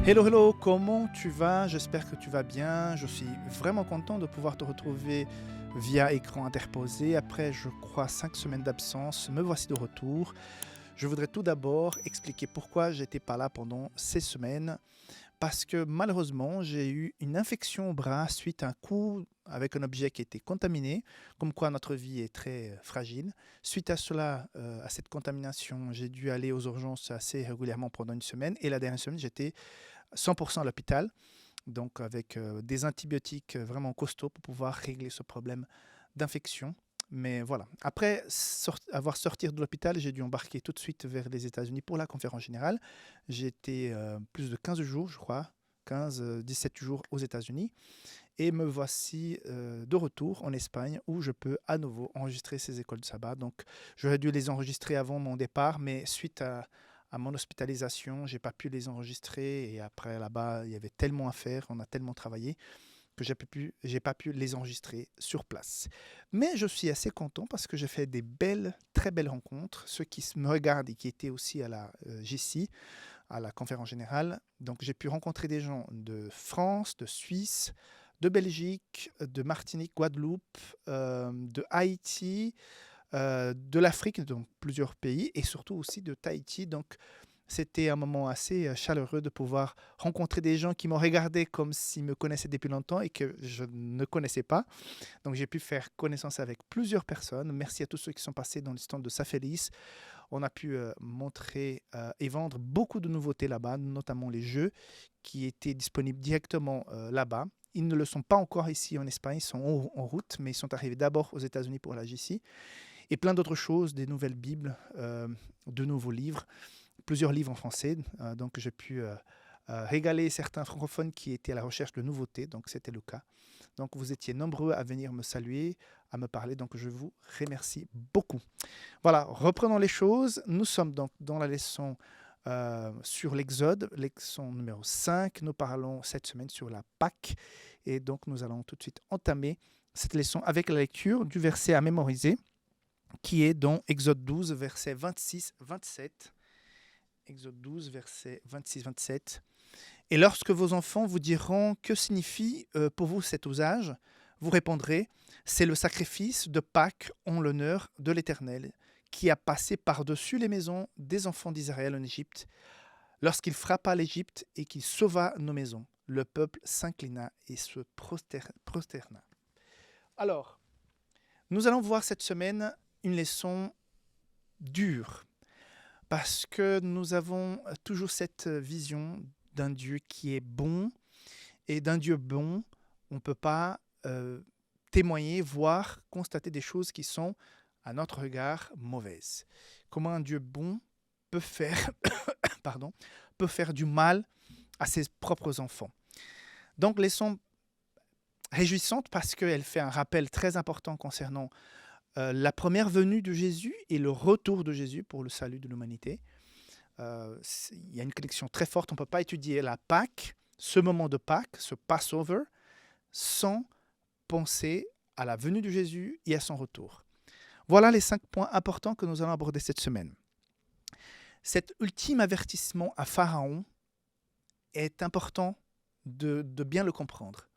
Hello, hello, comment tu vas? J'espère que tu vas bien. Je suis vraiment content de pouvoir te retrouver via écran interposé. Après, je crois, 5 semaines d'absence, me voici de retour. Je voudrais tout d'abord expliquer pourquoi j'étais pas là pendant ces semaines. Parce que malheureusement, j'ai eu une infection au bras suite à un coup avec un objet qui était contaminé, comme quoi notre vie est très fragile. Suite à cela, à cette contamination, j'ai dû aller aux urgences assez régulièrement pendant une semaine. Et la dernière semaine, j'étais 100% à l'hôpital, donc avec des antibiotiques vraiment costauds pour pouvoir régler ce problème d'infection. Mais voilà, après avoir sorti de l'hôpital, j'ai dû embarquer tout de suite vers les États-Unis pour la conférence générale. J'ai été plus de 15 jours, je crois, 17 jours aux États-Unis. Et me voici de retour en Espagne où je peux à nouveau enregistrer ces écoles de sabbat. Donc j'aurais dû les enregistrer avant mon départ, mais suite à mon hospitalisation, j'ai pas pu les enregistrer. Et après là-bas, il y avait tellement à faire, on a tellement travaillé que j'ai pas pu les enregistrer sur place. Mais je suis assez content parce que j'ai fait des belles, très belles rencontres. Ceux qui me regardent et qui étaient aussi à la GC, à la conférence générale. Donc j'ai pu rencontrer des gens de France, de Suisse, de Belgique, de Martinique, Guadeloupe, de Haïti, de l'Afrique, donc plusieurs pays, et surtout aussi de Tahiti. Donc c'était un moment assez chaleureux de pouvoir rencontrer des gens qui m'ont regardé comme s'ils me connaissaient depuis longtemps et que je ne connaissais pas. Donc j'ai pu faire connaissance avec plusieurs personnes. Merci à tous ceux qui sont passés dans le stand de Safelis. On a pu montrer et vendre beaucoup de nouveautés là-bas, notamment les jeux qui étaient disponibles directement là-bas. Ils ne le sont pas encore ici en Espagne, ils sont en route, mais ils sont arrivés d'abord aux États-Unis pour la JC. Et plein d'autres choses, des nouvelles Bibles, de nouveaux livres, plusieurs livres en français. Donc j'ai pu régaler certains francophones qui étaient à la recherche de nouveautés, donc c'était le cas. Donc vous étiez nombreux à venir me saluer, à me parler, donc je vous remercie beaucoup. Voilà, reprenons les choses. Nous sommes donc dans la leçon sur l'Exode, leçon numéro 5. Nous parlons cette semaine sur la Pâque. Et donc nous allons tout de suite entamer cette leçon avec la lecture du verset à mémoriser, qui est dans Exode 12, verset 26-27. Exode 12, verset 26-27. Et lorsque vos enfants vous diront que signifie pour vous cet usage, vous répondrez, c'est le sacrifice de Pâques en l'honneur de l'Éternel, qui a passé par-dessus les maisons des enfants d'Israël en Égypte, lorsqu'il frappa l'Égypte et qu'il sauva nos maisons. Le peuple s'inclina et se prosterna. Alors, nous allons voir cette semaine une leçon dure, parce que nous avons toujours cette vision d'un Dieu qui est bon, et d'un Dieu bon, on ne peut pas témoigner, voir, constater des choses qui sont, à notre regard, mauvaises. Comment un Dieu bon peut faire, pardon, peut faire du mal à ses propres enfants. Donc, leçon réjouissante parce qu'elle fait un rappel très important concernant la première venue de Jésus et le retour de Jésus pour le salut de l'humanité. Il y a une connexion très forte. On ne peut pas étudier la Pâque, ce moment de Pâques, ce Passover, sans penser à la venue de Jésus et à son retour. Voilà les 5 points importants que nous allons aborder cette semaine. Cet ultime avertissement à Pharaon est important de bien le comprendre.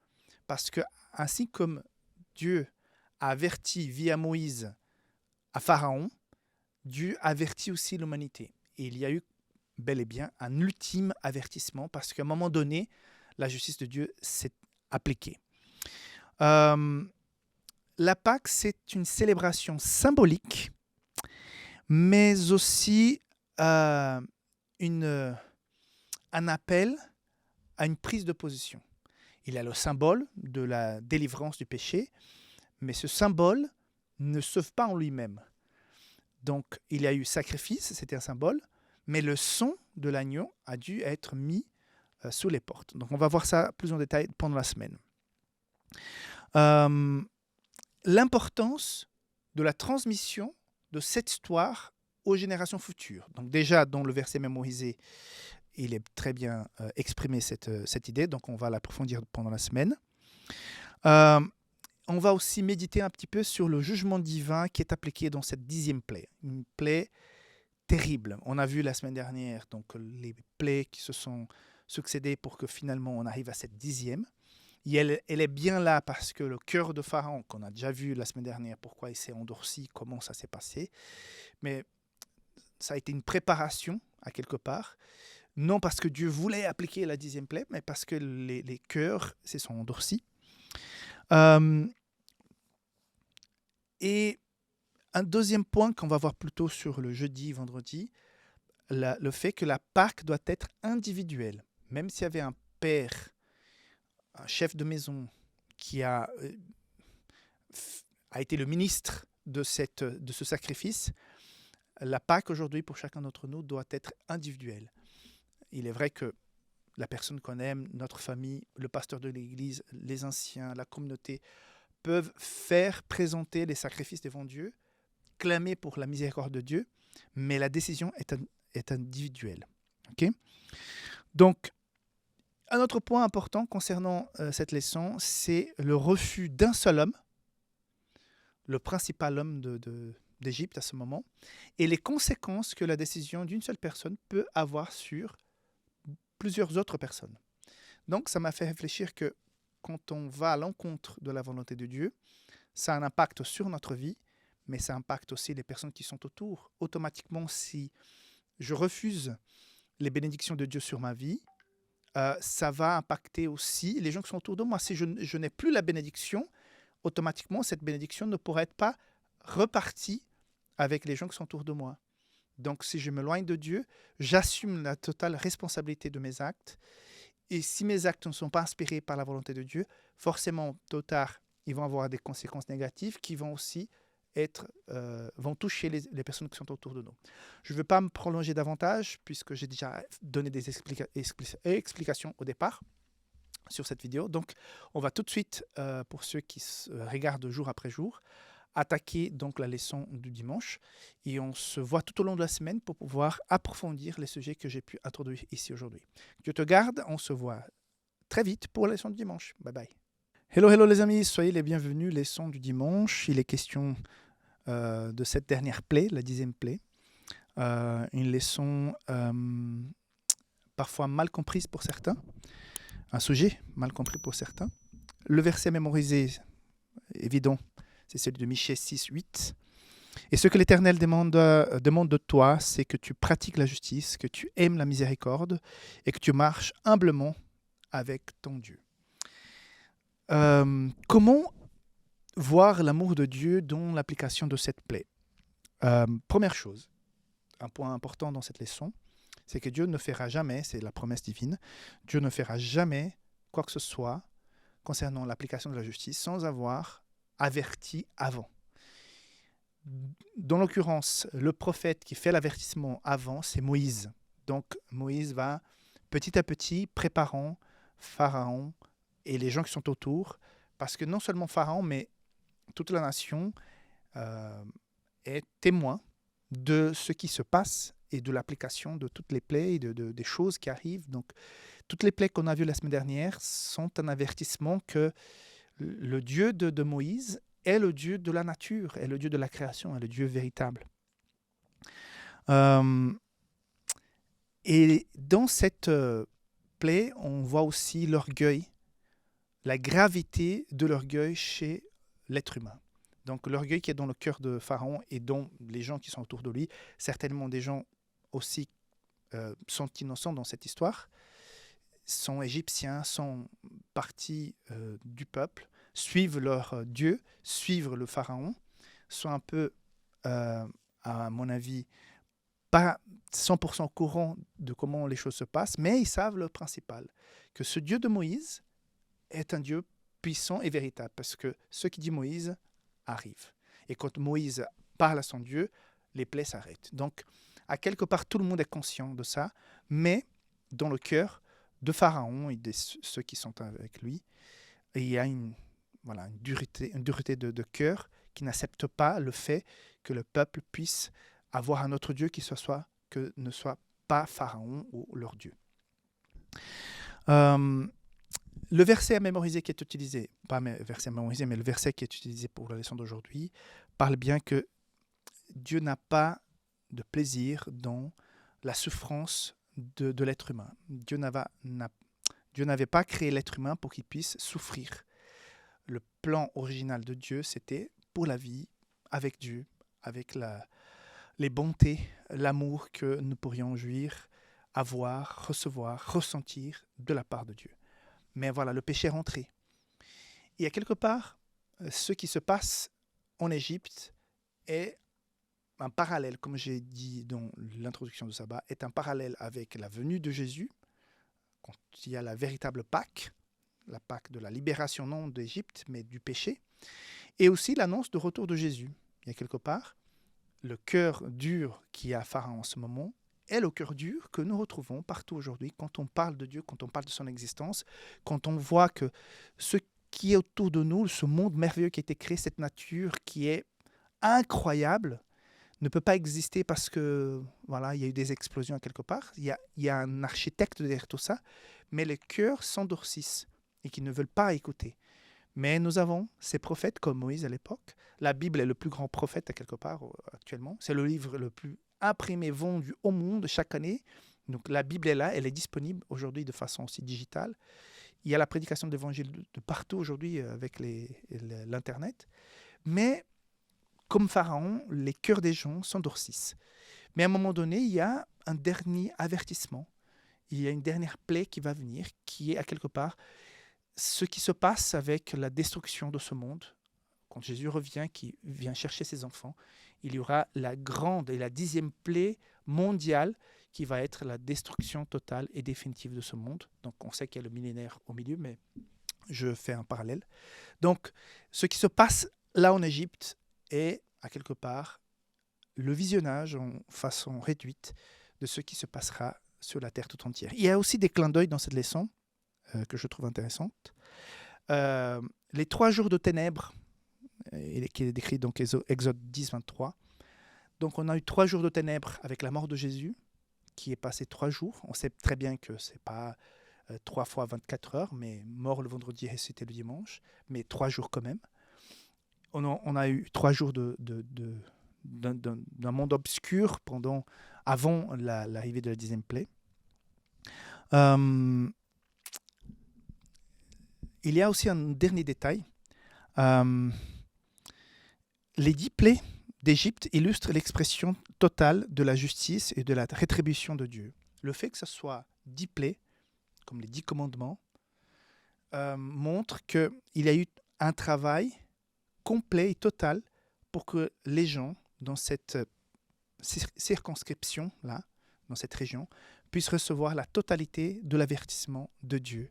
Parce que, ainsi comme Dieu a averti via Moïse à Pharaon, Dieu avertit aussi l'humanité. Et il y a eu bel et bien un ultime avertissement parce qu'à un moment donné, la justice de Dieu s'est appliquée. La Pâque, c'est une célébration symbolique, mais aussi un appel à une prise de position. Il y a le symbole de la délivrance du péché, mais ce symbole ne sauve pas en lui-même. Donc, il y a eu sacrifice, c'était un symbole, mais le sang de l'agneau a dû être mis sous les portes. Donc, on va voir ça plus en détail pendant la semaine. L'importance de la transmission de cette histoire aux générations futures. Donc déjà, dans le verset mémorisé, il est très bien exprimé cette idée, donc on va l'approfondir pendant la semaine. On va aussi méditer un petit peu sur le jugement divin qui est appliqué dans cette 10e plaie. Une plaie terrible. On a vu la semaine dernière donc les plaies qui se sont succéder pour que finalement on arrive à cette 10e. Et elle est bien là parce que le cœur de Pharaon, qu'on a déjà vu la semaine dernière, pourquoi il s'est endurci, comment ça s'est passé, mais ça a été une préparation à quelque part, non parce que Dieu voulait appliquer la 10e plaie, mais parce que les cœurs se sont endurcis. Et un deuxième point qu'on va voir plutôt sur le jeudi, vendredi, le fait que la Pâque doit être individuelle. Même s'il y avait un père, un chef de maison qui a été le ministre de ce sacrifice, la Pâque aujourd'hui pour chacun d'entre nous doit être individuelle. Il est vrai que la personne qu'on aime, notre famille, le pasteur de l'église, les anciens, la communauté, peuvent faire présenter les sacrifices devant Dieu, clamer pour la miséricorde de Dieu, mais la décision est individuelle. Okay? Donc, un autre point important concernant cette leçon, c'est le refus d'un seul homme, le principal homme d'Égypte à ce moment, et les conséquences que la décision d'une seule personne peut avoir sur plusieurs autres personnes. Donc, ça m'a fait réfléchir que quand on va à l'encontre de la volonté de Dieu, ça a un impact sur notre vie, mais ça impacte aussi les personnes qui sont autour. Automatiquement, si je refuse les bénédictions de Dieu sur ma vie, ça va impacter aussi les gens qui sont autour de moi. Si je n'ai plus la bénédiction, automatiquement, cette bénédiction ne pourrait pas repartie avec les gens qui sont autour de moi. Donc, si je m'éloigne de Dieu, j'assume la totale responsabilité de mes actes. Et si mes actes ne sont pas inspirés par la volonté de Dieu, forcément, tôt ou tard, ils vont avoir des conséquences négatives qui vont aussi vont toucher les personnes qui sont autour de nous. Je ne veux pas me prolonger davantage puisque j'ai déjà donné des explications au départ sur cette vidéo. Donc, on va tout de suite, pour ceux qui regardent jour après jour, attaquer donc la leçon du dimanche et on se voit tout au long de la semaine pour pouvoir approfondir les sujets que j'ai pu introduire ici aujourd'hui. Dieu te garde, on se voit très vite pour la leçon du dimanche. Bye bye. Hello les amis, soyez les bienvenus, leçon du dimanche. Il est question de cette dernière plaie, la 10e plaie. Une leçon parfois mal comprise pour certains, un sujet mal compris pour certains. Le verset mémorisé, évident, c'est celui de Michée 6, 8. Et ce que l'Éternel demande de toi, c'est que tu pratiques la justice, que tu aimes la miséricorde et que tu marches humblement avec ton Dieu. Comment voir l'amour de Dieu dans l'application de cette plaie? Première chose, un point important dans cette leçon, c'est que Dieu ne fera jamais, c'est la promesse divine, Dieu ne fera jamais quoi que ce soit concernant l'application de la justice sans avoir averti avant. Dans l'occurrence, le prophète qui fait l'avertissement avant, c'est Moïse. Donc Moïse va petit à petit préparant Pharaon et les gens qui sont autour, parce que non seulement Pharaon, mais toute la nation est témoin de ce qui se passe et de l'application de toutes les plaies et des choses qui arrivent. Donc, toutes les plaies qu'on a vues la semaine dernière sont un avertissement que le Dieu de Moïse est le Dieu de la nature, est le Dieu de la création, est le Dieu véritable. Et dans cette plaie, on voit aussi l'orgueil, la gravité de l'orgueil chez l'être humain. Donc l'orgueil qui est dans le cœur de Pharaon et dans les gens qui sont autour de lui, certainement des gens aussi sont innocents dans cette histoire, sont égyptiens, sont partis du peuple, suivent leur Dieu, suivent le Pharaon, sont un peu, à mon avis, pas 100% au courant de comment les choses se passent, mais ils savent le principal, que ce Dieu de Moïse est un Dieu puissant et véritable, parce que ce qui dit Moïse arrive. Et quand Moïse parle à son Dieu, les plaies s'arrêtent. Donc, à quelque part, tout le monde est conscient de ça, mais dans le cœur de Pharaon et de ceux qui sont avec lui, il y a une dureté de cœur qui n'accepte pas le fait que le peuple puisse avoir un autre Dieu que ne soit pas Pharaon ou leur Dieu. Le verset à mémoriser qui est utilisé, pas le verset à mémoriser, mais le verset qui est utilisé pour la leçon d'aujourd'hui, parle bien que Dieu n'a pas de plaisir dans la souffrance de l'être humain. Dieu n'avait pas créé l'être humain pour qu'il puisse souffrir. Le plan original de Dieu, c'était pour la vie avec Dieu, avec les bontés, l'amour que nous pourrions jouir, avoir, recevoir, ressentir de la part de Dieu. Mais voilà, le péché est rentré. Et à quelque part, ce qui se passe en Égypte est un parallèle, comme j'ai dit dans l'introduction de Sabbat, est un parallèle avec la venue de Jésus, quand il y a la véritable Pâque, la Pâque de la libération non d'Égypte, mais du péché, et aussi l'annonce du retour de Jésus. Il y a quelque part le cœur dur qui a Pharaon en ce moment est le cœur dur que nous retrouvons partout aujourd'hui quand on parle de Dieu, quand on parle de son existence, quand on voit que ce qui est autour de nous, ce monde merveilleux qui a été créé, cette nature qui est incroyable, ne peut pas exister parce que voilà, il y a eu des explosions quelque part. Il y a un architecte derrière tout ça, mais les cœurs s'endurcissent et qui ne veulent pas écouter. Mais nous avons ces prophètes comme Moïse à l'époque. La Bible est le plus grand prophète à quelque part actuellement. C'est le livre le plus imprimé, vendu au monde chaque année. Donc la Bible est là, elle est disponible aujourd'hui de façon aussi digitale. Il y a la prédication de l'évangile de partout aujourd'hui avec l'Internet. Mais comme Pharaon, les cœurs des gens s'endurcissent. Mais à un moment donné, il y a un dernier avertissement. Il y a une dernière plaie qui va venir, qui est à quelque part ce qui se passe avec la destruction de ce monde. Quand Jésus revient, qui vient chercher ses enfants, il y aura la grande et la 10e plaie mondiale qui va être la destruction totale et définitive de ce monde. Donc on sait qu'il y a le millénaire au milieu, mais je fais un parallèle. Donc ce qui se passe là en Égypte est à quelque part le visionnage en façon réduite de ce qui se passera sur la terre tout entière. Il y a aussi des clins d'œil dans cette leçon que je trouve intéressante. Les 3 jours de ténèbres, qui est décrit dans Exode 10, 23. Donc on a eu 3 jours de ténèbres avec la mort de Jésus, qui est passé 3 jours. On sait très bien que ce n'est pas 3 fois 24 heures, mais mort le vendredi et ressuscité le dimanche, mais 3 jours quand même. On a eu 3 jours d'un monde obscur avant l'arrivée de la 10e plaie. Il y a aussi un dernier détail. Les 10 plaies d'Égypte illustrent l'expression totale de la justice et de la rétribution de Dieu. Le fait que ce soit 10 plaies, comme les 10 commandements, montre qu'il y a eu un travail complet et total pour que les gens dans cette circonscription-là, dans cette région, puissent recevoir la totalité de l'avertissement de Dieu.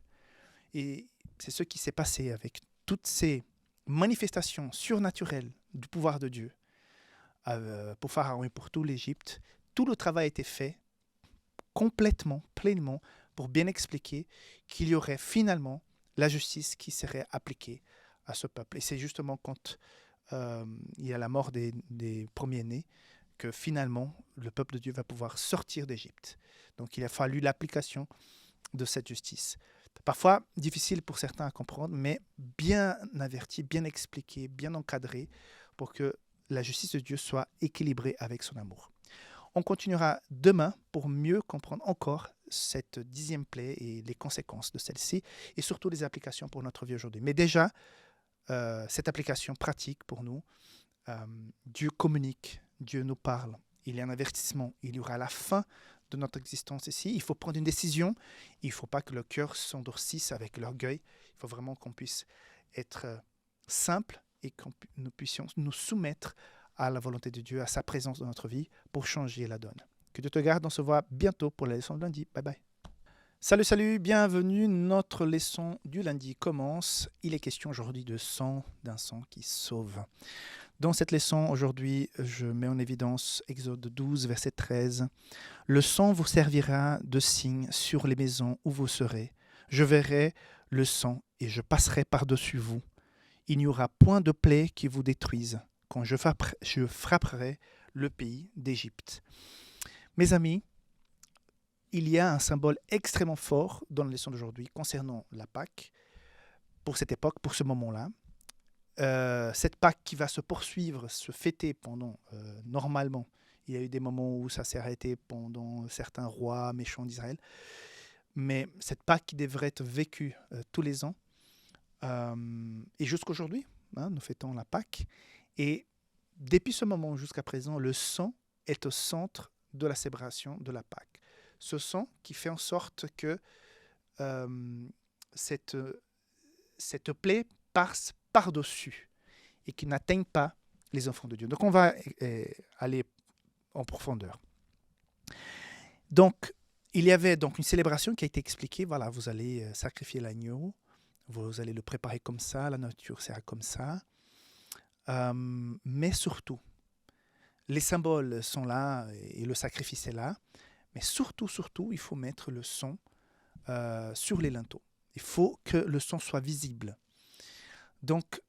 Et c'est ce qui s'est passé avec toutes ces manifestations surnaturelles du pouvoir de Dieu pour Pharaon et pour tout l'Égypte. Tout le travail a été fait complètement, pleinement, pour bien expliquer qu'il y aurait finalement la justice qui serait appliquée à ce peuple. Et c'est justement quand il y a la mort des premiers-nés que finalement le peuple de Dieu va pouvoir sortir d'Égypte. Donc il a fallu l'application de cette justice. Parfois difficile pour certains à comprendre, mais bien averti, bien expliqué, bien encadré pour que la justice de Dieu soit équilibrée avec son amour. On continuera demain pour mieux comprendre encore cette 10e plaie et les conséquences de celle-ci et surtout les applications pour notre vie aujourd'hui. Mais déjà, cette application pratique pour nous, Dieu communique, Dieu nous parle, il y a un avertissement, il y aura la fin de notre existence ici. Il faut prendre une décision, il ne faut pas que le cœur s'endurcisse avec l'orgueil, il faut vraiment qu'on puisse être simple et que nous puissions nous soumettre à la volonté de Dieu, à sa présence dans notre vie pour changer la donne. Que Dieu te garde, on se voit bientôt pour la leçon de lundi. Bye bye. Salut, bienvenue. Notre leçon du lundi commence. Il est question aujourd'hui de sang, d'un sang qui sauve. Dans cette leçon, aujourd'hui, je mets en évidence Exode 12, verset 13. « Le sang vous servira de signe sur les maisons où vous serez. Je verrai le sang et je passerai par-dessus vous. Il n'y aura point de plaie qui vous détruise quand je frapperai le pays d'Égypte. » Mes amis, il y a un symbole extrêmement fort dans la leçon d'aujourd'hui concernant la Pâque, pour cette époque, pour ce moment-là. Cette Pâque qui va se poursuivre, se fêter pendant, normalement, Il y a eu des moments où ça s'est arrêté pendant certains rois méchants d'Israël. Mais cette Pâque qui devrait être vécue tous les ans, et jusqu'aujourd'hui, nous fêtons la Pâque. Et depuis ce moment jusqu'à présent, le sang est au centre de la célébration de la Pâque. Ce sang qui fait en sorte que cette plaie passe par-dessus et qui n'atteigne pas les enfants de Dieu. Donc on va aller en profondeur. Donc, il y avait donc une célébration qui a été expliquée. Voilà, vous allez sacrifier l'agneau, vous allez le préparer comme ça, la nourriture sera comme ça. Mais surtout, les symboles sont là et le sacrifice est là. Mais surtout, il faut mettre le sang sur les linteaux. Il faut que le sang soit visible. Donc,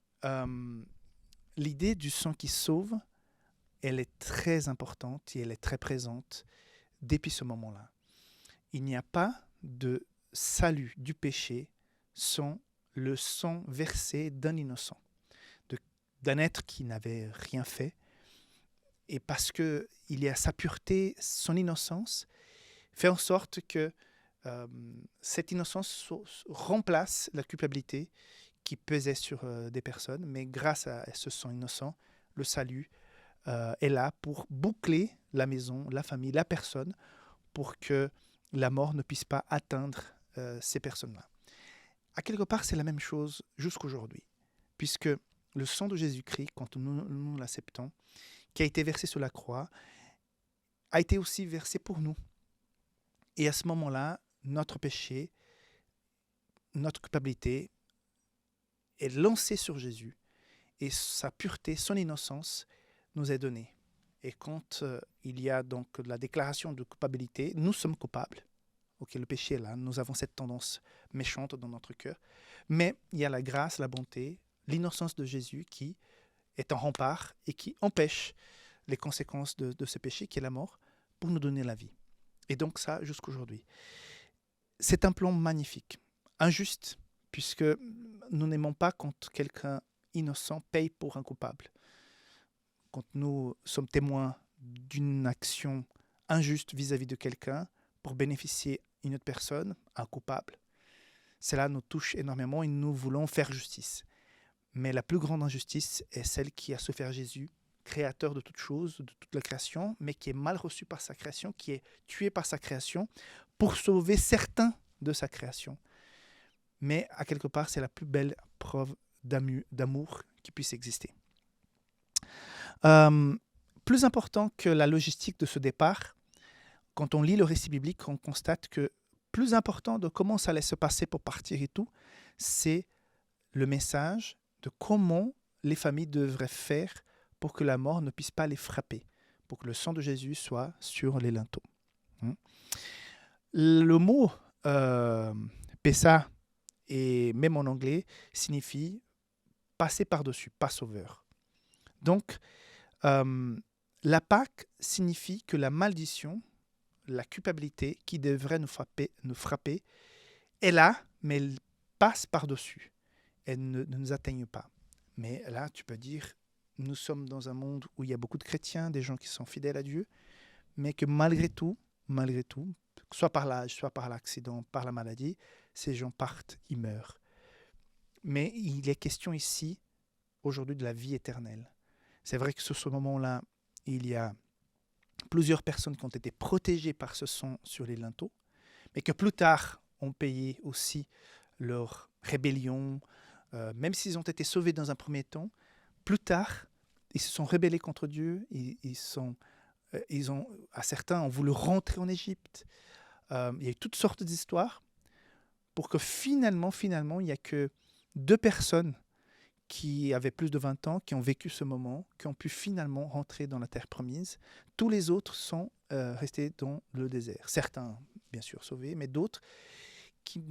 l'idée du sang qui sauve, elle est très importante et elle est très présente depuis ce moment-là. Il n'y a pas de salut du péché sans le sang versé d'un innocent, d'un être qui n'avait rien fait. Et parce qu'il y a sa pureté, son innocence, fait en sorte que cette innocence remplace la culpabilité qui pesait sur des personnes. Mais grâce à ce sang innocent, le salut est là pour boucler la maison, la famille, la personne, pour que la mort ne puisse pas atteindre ces personnes-là. À quelque part, c'est la même chose jusqu'aujourd'hui, puisque le sang de Jésus-Christ, quand nous l'acceptons, qui a été versé sur la croix, a été aussi versé pour nous. Et à ce moment-là, notre péché, notre culpabilité est lancée sur Jésus, et sa pureté, son innocence nous est donnée. Et quand il y a donc la déclaration de culpabilité, nous sommes coupables. Ok, le péché est là, nous avons cette tendance méchante dans notre cœur. Mais il y a la grâce, la bonté, l'innocence de Jésus qui est un rempart et qui empêche les conséquences de ce péché qui est la mort pour nous donner la vie. Et donc ça, jusqu'aujourd'hui. C'est un plan magnifique, injuste, puisque nous n'aimons pas quand quelqu'un innocent paye pour un coupable. Quand nous sommes témoins d'une action injuste vis-à-vis de quelqu'un pour bénéficier une autre personne, un coupable, cela nous touche énormément et nous voulons faire justice. Mais la plus grande injustice est celle qui a souffert Jésus, créateur de toutes choses, de toute la création, mais qui est mal reçu par sa création, qui est tué par sa création pour sauver certains de sa création. Mais à quelque part, c'est la plus belle preuve d'amour qui puisse exister. Plus important que la logistique de ce départ, quand on lit le récit biblique, on constate que plus important de comment ça allait se passer pour partir et tout, c'est le message de comment les familles devraient faire pour que la mort ne puisse pas les frapper, pour que le sang de Jésus soit sur les linteaux. Le mot Pessa, et même en anglais, signifie passer par-dessus, Passover. Donc, la Pâque signifie que la malédiction, la culpabilité qui devrait nous frapper est là, mais elle passe par-dessus. Elle ne nous atteigne pas. Mais là, tu peux dire, nous sommes dans un monde où il y a beaucoup de chrétiens, des gens qui sont fidèles à Dieu, mais que malgré tout, soit par l'âge, soit par l'accident, par la maladie, ces gens partent, ils meurent. Mais il est question ici, aujourd'hui, de la vie éternelle. C'est vrai que sur ce moment-là, il y a plusieurs personnes qui ont été protégées par ce sang sur les linteaux, mais que plus tard ont payé aussi leur rébellion, même s'ils ont été sauvés dans un premier temps, plus tard, ils se sont rebellés contre Dieu, à certains ont voulu rentrer en Égypte. Il y a eu toutes sortes d'histoires pour que finalement, il n'y a que 2 personnes qui avaient plus de 20 ans, qui ont vécu ce moment, qui ont pu finalement rentrer dans la terre promise. Tous les autres sont restés dans le désert. Certains, bien sûr, sauvés, mais d'autres qui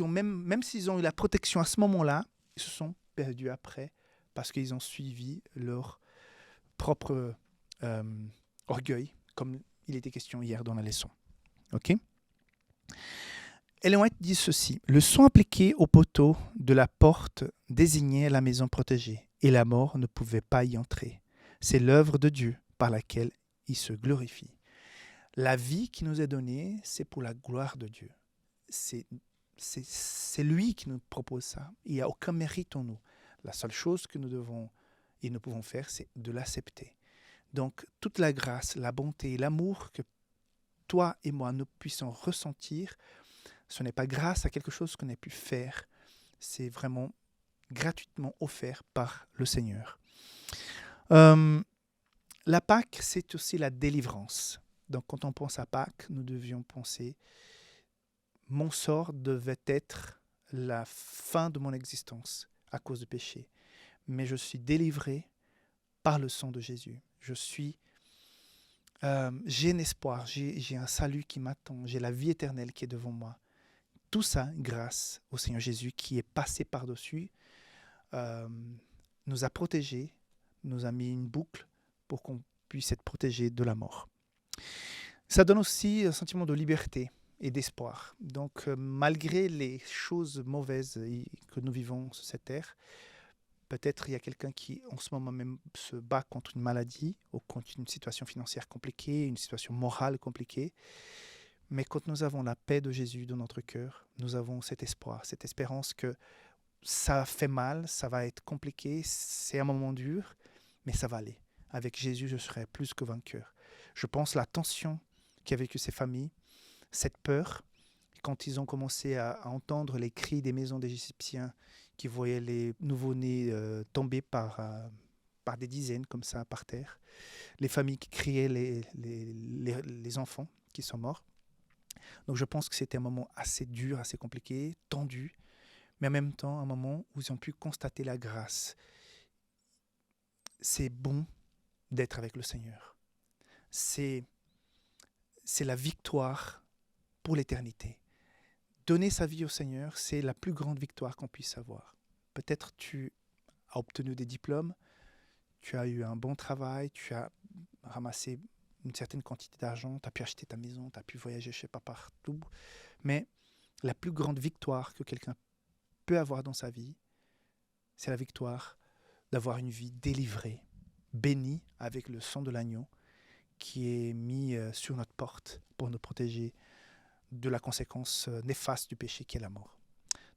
ont même s'ils ont eu la protection à ce moment-là, ils se sont perdus après parce qu'ils ont suivi leur propre orgueil, comme il était question hier dans la leçon. Ok ? Ellen White dit ceci: le sang appliqué au poteau de la porte désignait la maison protégée, et la mort ne pouvait pas y entrer. C'est l'œuvre de Dieu par laquelle il se glorifie. La vie qui nous est donnée, c'est pour la gloire de Dieu. C'est lui qui nous propose ça. Il n'y a aucun mérite en nous. La seule chose que nous devons et nous pouvons faire, c'est de l'accepter. Donc, toute la grâce, la bonté, l'amour que toi et moi, nous puissions ressentir, ce n'est pas grâce à quelque chose qu'on ait pu faire. C'est vraiment gratuitement offert par le Seigneur. La Pâque, c'est aussi la délivrance. Donc, quand on pense à Pâques, nous devions penser mon sort devait être la fin de mon existence à cause du péché. Mais je suis délivré par le sang de Jésus. J'ai un espoir, j'ai un salut qui m'attend, j'ai la vie éternelle qui est devant moi. Tout ça grâce au Seigneur Jésus qui est passé par-dessus, nous a protégés, nous a mis une boucle pour qu'on puisse être protégé de la mort. Ça donne aussi un sentiment de liberté et d'espoir. Donc, malgré les choses mauvaises que nous vivons sur cette terre, peut-être il y a quelqu'un qui, en ce moment même, se bat contre une maladie ou contre une situation financière compliquée, une situation morale compliquée. Mais quand nous avons la paix de Jésus dans notre cœur, nous avons cet espoir, cette espérance que ça fait mal, ça va être compliqué, c'est un moment dur, mais ça va aller. Avec Jésus, je serai plus que vainqueur. Je pense la tension qu'a vécu ces familles, cette peur, quand ils ont commencé à entendre les cris des maisons des Égyptiens qui voyaient les nouveau-nés tomber par des dizaines comme ça par terre, les familles qui criaient les enfants qui sont morts. Donc je pense que c'était un moment assez dur, assez compliqué, tendu, mais en même temps un moment où ils ont pu constater la grâce. C'est bon d'être avec le Seigneur. C'est la victoire pour l'éternité. Donner sa vie au Seigneur, c'est la plus grande victoire qu'on puisse avoir. Peut-être tu as obtenu des diplômes, tu as eu un bon travail, tu as ramassé une certaine quantité d'argent, tu as pu acheter ta maison, tu as pu voyager je ne sais pas partout. Mais la plus grande victoire que quelqu'un peut avoir dans sa vie, c'est la victoire d'avoir une vie délivrée, bénie avec le sang de l'agneau qui est mis sur notre porte pour nous protéger de la conséquence néfaste du péché qui est la mort.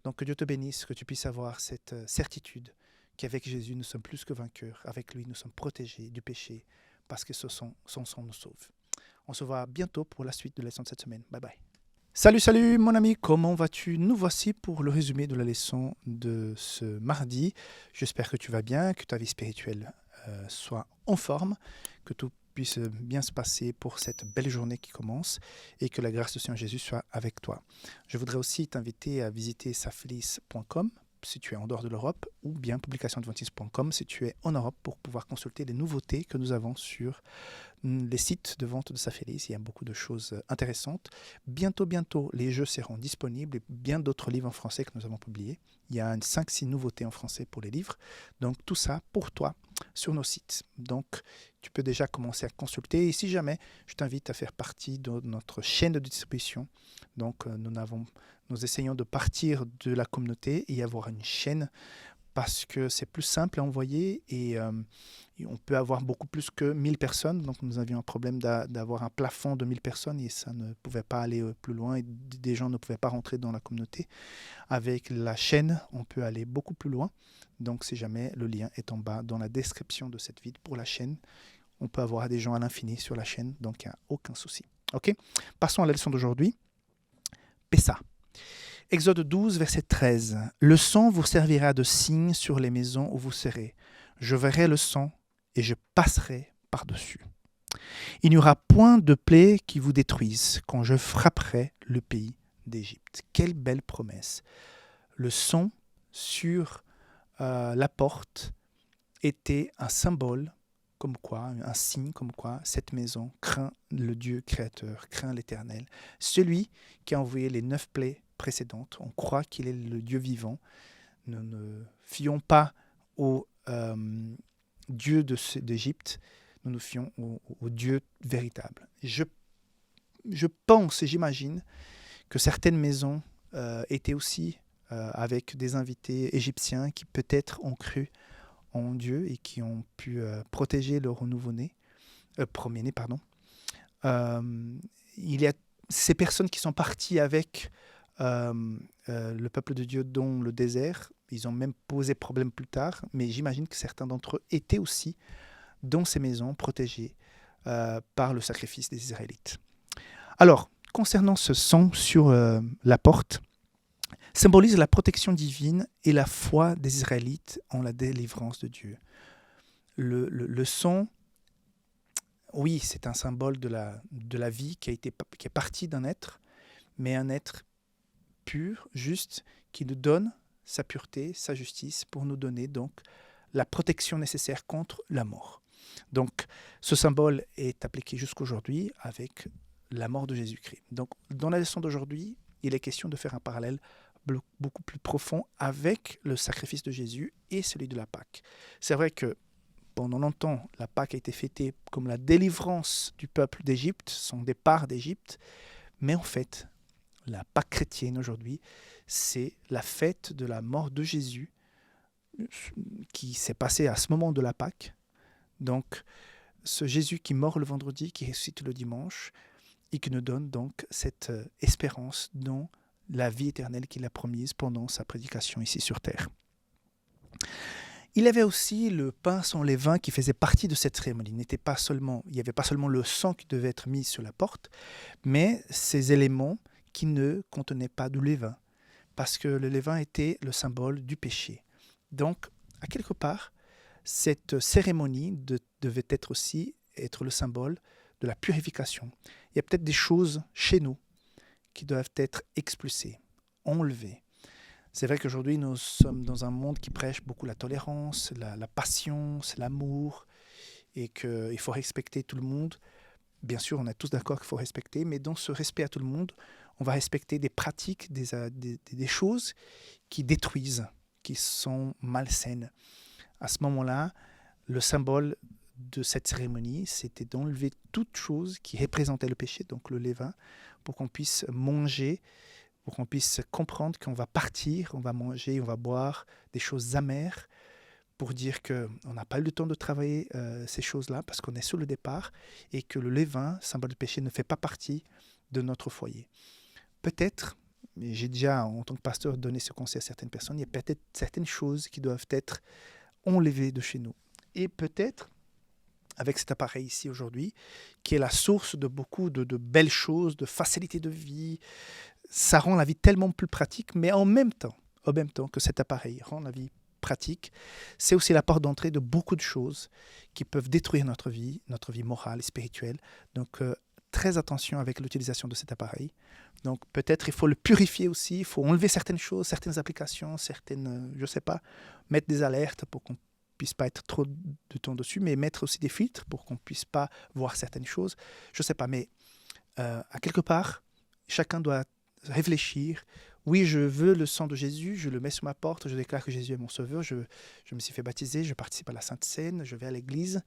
Donc que Dieu te bénisse, que tu puisses avoir cette certitude qu'avec Jésus nous sommes plus que vainqueurs, avec lui nous sommes protégés du péché parce que son sang nous sauve. On se voit bientôt pour la suite de la leçon de cette semaine. Bye bye. Salut mon ami, comment vas-tu? Nous voici pour le résumé de la leçon de ce mardi. J'espère que tu vas bien, que ta vie spirituelle soit en forme, que tout puisse bien se passer pour cette belle journée qui commence et que la grâce du Seigneur Jésus soit avec toi. Je voudrais aussi t'inviter à visiter safelice.com si tu es en dehors de l'Europe ou bien publicationadventiste.com si tu es en Europe pour pouvoir consulter les nouveautés que nous avons sur les sites de vente de Safelice. Il y a beaucoup de choses intéressantes. Bientôt, les jeux seront disponibles et bien d'autres livres en français que nous avons publiés. Il y a 5-6 nouveautés en français pour les livres. Donc tout ça pour toi sur nos sites. Donc tu peux déjà commencer à consulter. Et si jamais, je t'invite à faire partie de notre chaîne de distribution. Donc nous essayons de partir de la communauté et avoir une chaîne parce que c'est plus simple à envoyer et on peut avoir beaucoup plus que 1000 personnes. Donc nous avions un problème d'avoir un plafond de 1000 personnes et ça ne pouvait pas aller plus loin et des gens ne pouvaient pas rentrer dans la communauté. Avec la chaîne, on peut aller beaucoup plus loin. Donc si jamais, le lien est en bas dans la description de cette vidéo pour la chaîne. On peut avoir des gens à l'infini sur la chaîne, donc il n'y a aucun souci. Ok, passons à la leçon d'aujourd'hui. Pessa. Exode 12, verset 13. Le sang vous servira de signe sur les maisons où vous serez. Je verrai le sang et je passerai par-dessus. Il n'y aura point de plaie qui vous détruise quand je frapperai le pays d'Égypte. Quelle belle promesse. Le sang sur la porte était un symbole, comme quoi, un signe comme quoi cette maison craint le Dieu créateur, craint l'Éternel. Celui qui a envoyé les 9 plaies précédentes, on croit qu'il est le Dieu vivant. Nous ne fions pas au Dieu d'Égypte, nous nous fions au Dieu véritable. Je pense et j'imagine que certaines maisons étaient aussi avec des invités égyptiens qui peut-être ont cru en Dieu et qui ont pu protéger leur nouveau-né premier-né, pardon. Il y a ces personnes qui sont parties avec le peuple de Dieu dans le désert. Ils ont même posé problème plus tard, mais j'imagine que certains d'entre eux étaient aussi dans ces maisons protégées par le sacrifice des Israélites. Alors, concernant ce sang sur la porte, symbolise la protection divine et la foi des Israélites en la délivrance de Dieu. Le sang, oui, c'est un symbole de la vie qui est partie d'un être, mais un être pur, juste, qui nous donne sa pureté, sa justice, pour nous donner donc la protection nécessaire contre la mort. Donc, ce symbole est appliqué jusqu'aujourd'hui avec la mort de Jésus-Christ. Donc, dans la leçon d'aujourd'hui, il est question de faire un parallèle beaucoup plus profond avec le sacrifice de Jésus et celui de la Pâque. C'est vrai que pendant longtemps, la Pâque a été fêtée comme la délivrance du peuple d'Égypte, son départ d'Égypte, mais en fait, la Pâque chrétienne aujourd'hui, c'est la fête de la mort de Jésus qui s'est passée à ce moment de la Pâque. Donc, ce Jésus qui meurt le vendredi, qui ressuscite le dimanche, et qui nous donne donc cette espérance dans la vie éternelle qu'il a promise pendant sa prédication ici sur terre. Il y avait aussi le pain sans levain qui faisait partie de cette cérémonie. Il n'y avait pas seulement le sang qui devait être mis sur la porte, mais ces éléments qui ne contenaient pas de levain, parce que le levain était le symbole du péché. Donc, à quelque part, cette cérémonie devait être le symbole de la purification. Il y a peut-être des choses chez nous qui doivent être expulsées, enlevées. C'est vrai qu'aujourd'hui, nous sommes dans un monde qui prêche beaucoup la tolérance, la patience, l'amour, et qu'il faut respecter tout le monde. Bien sûr, on est tous d'accord qu'il faut respecter, mais dans ce respect à tout le monde, on va respecter des pratiques, des choses qui détruisent, qui sont malsaines. À ce moment-là, le symbole de cette cérémonie, c'était d'enlever toute chose qui représentait le péché, donc le levain, pour qu'on puisse manger, pour qu'on puisse comprendre qu'on va partir, on va manger, on va boire des choses amères, pour dire qu'on n'a pas eu le temps de travailler ces choses-là, parce qu'on est sur le départ, et que le levain, symbole de péché, ne fait pas partie de notre foyer. Peut-être, mais j'ai déjà, en tant que pasteur, donné ce conseil à certaines personnes, il y a peut-être certaines choses qui doivent être enlevées de chez nous. Et peut-être, avec cet appareil ici aujourd'hui, qui est la source de beaucoup de belles choses, de facilité de vie, ça rend la vie tellement plus pratique, mais en même temps que cet appareil rend la vie pratique, c'est aussi la porte d'entrée de beaucoup de choses qui peuvent détruire notre vie morale et spirituelle. Donc, très attention avec l'utilisation de cet appareil. Donc, peut-être il faut le purifier aussi, il faut enlever certaines choses, certaines applications, mettre des alertes pour qu'on puisse pas être trop de temps dessus, mais mettre aussi des filtres pour qu'on puisse pas voir certaines choses. Je sais pas, mais à quelque part, chacun doit réfléchir. Oui, je veux le sang de Jésus, je le mets sur ma porte, je déclare que Jésus est mon sauveur, je me suis fait baptiser, je participe à la Sainte Seine, je vais à l'église,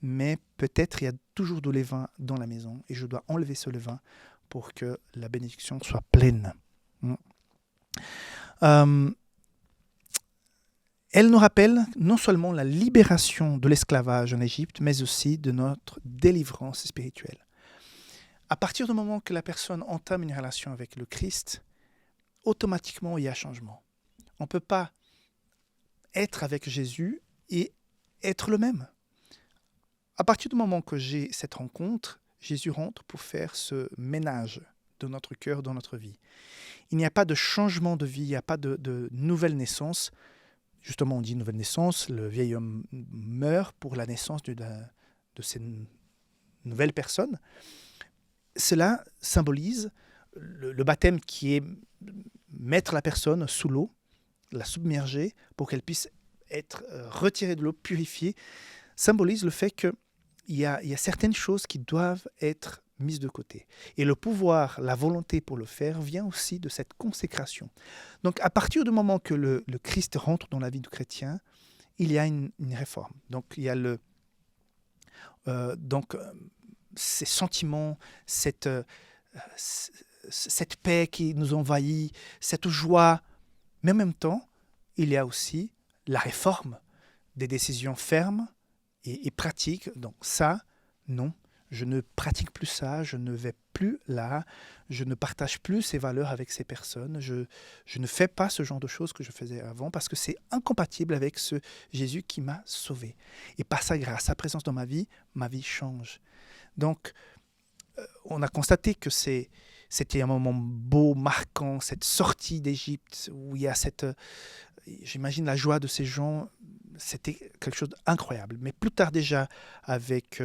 mais peut-être il y a toujours de levain dans la maison et je dois enlever ce levain pour que la bénédiction soit pleine. Elle nous rappelle non seulement la libération de l'esclavage en Égypte, mais aussi de notre délivrance spirituelle. À partir du moment que la personne entame une relation avec le Christ, automatiquement il y a changement. On ne peut pas être avec Jésus et être le même. À partir du moment que j'ai cette rencontre, Jésus rentre pour faire ce ménage de notre cœur, dans notre vie. Il n'y a pas de changement de vie, il n'y a pas de nouvelle naissance. Justement, on dit nouvelle naissance, le vieil homme meurt pour la naissance de ces nouvelles personnes. Cela symbolise le baptême qui est mettre la personne sous l'eau, la submerger pour qu'elle puisse être retirée de l'eau, purifiée, symbolise le fait qu'il y a certaines choses qui doivent être mises de côté. Et le pouvoir, la volonté pour le faire vient aussi de cette consécration. Donc à partir du moment que le Christ rentre dans la vie du chrétien, il y a une réforme. Donc il y a ces sentiments, cette paix qui nous envahit, cette joie. Mais en même temps, il y a aussi la réforme des décisions fermes et pratiques. Donc ça, Non, je ne pratique plus ça, je ne vais plus là, je ne partage plus ces valeurs avec ces personnes, je ne fais pas ce genre de choses que je faisais avant parce que c'est incompatible avec ce Jésus qui m'a sauvé. Et par sa grâce, sa présence dans ma vie change. Donc, on a constaté que c'était un moment beau, marquant, cette sortie d'Égypte, où il y a j'imagine la joie de ces gens, c'était quelque chose d'incroyable. Mais plus tard déjà, avec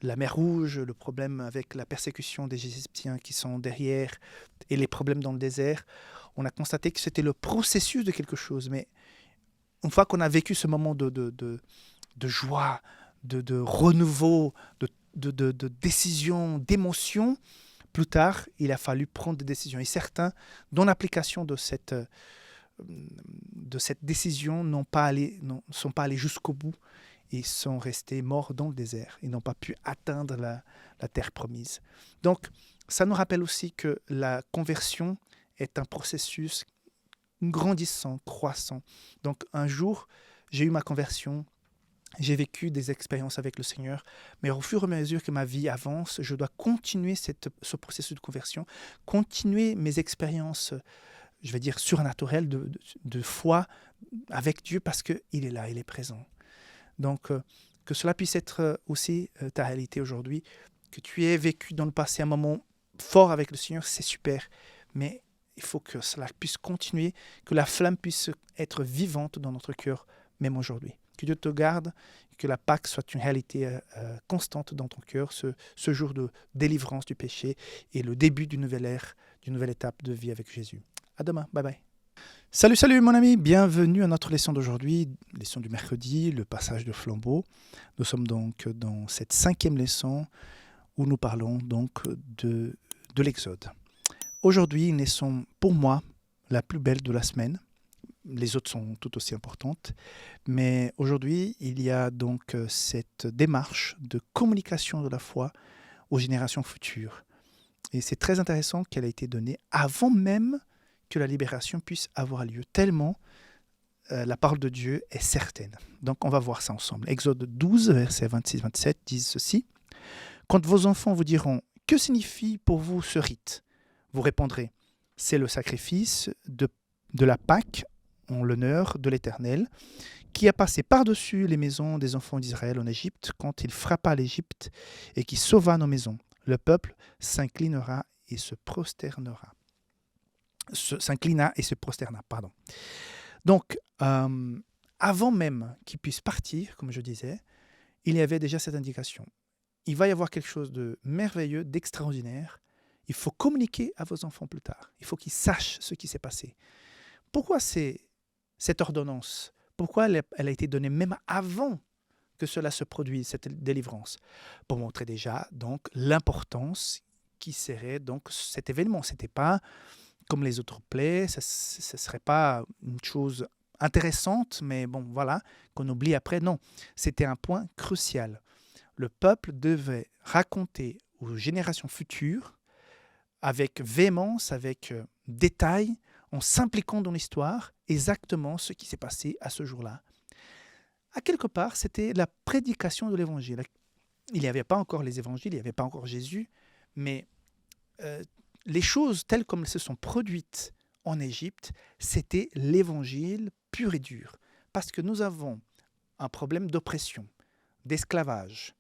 la mer Rouge, le problème avec la persécution des Égyptiens qui sont derrière, et les problèmes dans le désert, on a constaté que c'était le processus de quelque chose. Mais une fois qu'on a vécu ce moment de joie, de renouveau, de décision, d'émotion, plus tard, il a fallu prendre des décisions. Et certains, dans l'application de cette décision, ne sont pas allés jusqu'au bout et sont restés morts dans le désert. Ils n'ont pas pu atteindre la terre promise. Donc, ça nous rappelle aussi que la conversion est un processus grandissant, croissant. Donc, un jour, j'ai eu ma conversion. J'ai vécu des expériences avec le Seigneur, mais au fur et à mesure que ma vie avance, je dois continuer ce processus de conversion, continuer mes expériences, je vais dire, surnaturelles de foi avec Dieu parce qu'il est là, il est présent. Donc, que cela puisse être aussi ta réalité aujourd'hui, que tu aies vécu dans le passé un moment fort avec le Seigneur, c'est super, mais il faut que cela puisse continuer, que la flamme puisse être vivante dans notre cœur, même aujourd'hui. Que Dieu te garde, que la Pâque soit une réalité constante dans ton cœur, ce jour de délivrance du péché et le début d'une nouvelle ère, d'une nouvelle étape de vie avec Jésus. À demain, bye bye. Salut, salut mon ami, bienvenue à notre leçon d'aujourd'hui, leçon du mercredi, le passage de flambeau. Nous sommes donc dans cette 5e leçon où nous parlons donc de l'Exode. Aujourd'hui, une leçon pour moi la plus belle de la semaine. Les autres sont tout aussi importantes. Mais aujourd'hui, il y a donc cette démarche de communication de la foi aux générations futures. Et c'est très intéressant qu'elle ait été donnée avant même que la libération puisse avoir lieu, tellement la parole de Dieu est certaine. Donc on va voir ça ensemble. Exode 12, versets 26-27 disent ceci. « Quand vos enfants vous diront « Que signifie pour vous ce rite ?» Vous répondrez « C'est le sacrifice de la Pâque en l'honneur de l'Éternel, qui a passé par-dessus les maisons des enfants d'Israël en Égypte quand il frappa l'Égypte et qui sauva nos maisons. Le peuple s'inclinera et se prosternera. » S'inclina et se prosterna, pardon. Donc, avant même qu'ils puissent partir, comme je disais, il y avait déjà cette indication. Il va y avoir quelque chose de merveilleux, d'extraordinaire. Il faut communiquer à vos enfants plus tard. Il faut qu'ils sachent ce qui s'est passé. Pourquoi cette ordonnance? Pourquoi elle a été donnée même avant que cela se produise, cette délivrance? Pour montrer déjà donc l'importance qui serait donc cet événement. Ce n'était pas comme les autres plaies, ce ne serait pas une chose intéressante, mais bon, voilà, qu'on oublie après. Non, c'était un point crucial. Le peuple devait raconter aux générations futures, avec véhémence, avec détail, en s'impliquant dans l'histoire, exactement ce qui s'est passé à ce jour-là. À quelque part, c'était la prédication de l'Évangile. Il n'y avait pas encore les évangiles, il n'y avait pas encore Jésus, mais les choses telles comme elles se sont produites en Égypte, c'était l'Évangile pur et dur. Parce que nous avons un problème d'oppression, d'esclavage,